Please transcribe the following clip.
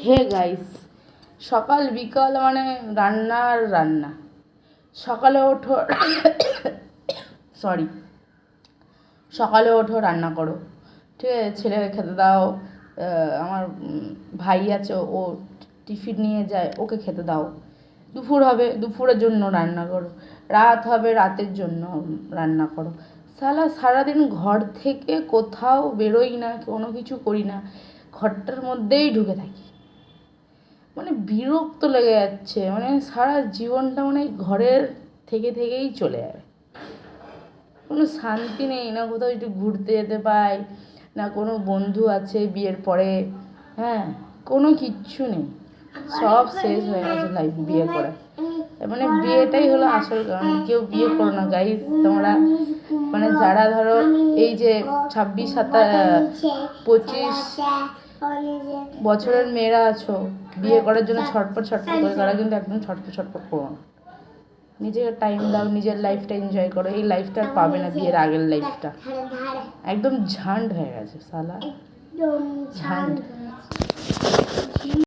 Hey guys, সকাল বিকাল মানে রান্না আর রান্না। সকালে ওঠো সরি সকালে ওঠো, রান্না করো, ঠিক আছে, ছেলেকে খেতে দাও। আমার ভাই আছে, ও টিফিন নিয়ে যায়, ওকে খেতে দাও। দুপুর হবে, দুপুরের জন্য রান্না করো। রাত হবে, রাতের জন্য রান্না করো। সারাদিন ঘর থেকে কোথাও বেরোই না, কোনো কিছু করি না, ঘরটার মধ্যেই ঢুকে থাকি। মানে বিরক্ত লেগে যাচ্ছে, মানে সারা জীবনটা মানে ঘরের থেকেই চলে যাবে। কোনো শান্তি নেই, না কোথাও একটু ঘুরতে যেতে পাই, না কোনো বন্ধু আছে বিয়ের পরে, হ্যাঁ, কোনো কিচ্ছু নেই। সব শেষ হয়ে গেছে লাইফ বিয়ে করে। মানে বিয়েটাই হলো আসল কারণ। কেউ বিয়ে করো না গাইস তোমরা, মানে যারা ধরো এই যে 26-25 বছরের মেয়েরা আছো, বিয়ে করার জন্য ছটপট করে, তারা কিন্তু একদম ছটপট করো না। নিজেকে টাইম দাও, নিজের লাইফটা এনজয় করো। এই লাইফটা আর পাবে না, বিয়ের আগের লাইফটা একদম ঝান্ড হয়ে গেছে সালা, ঝান্ড।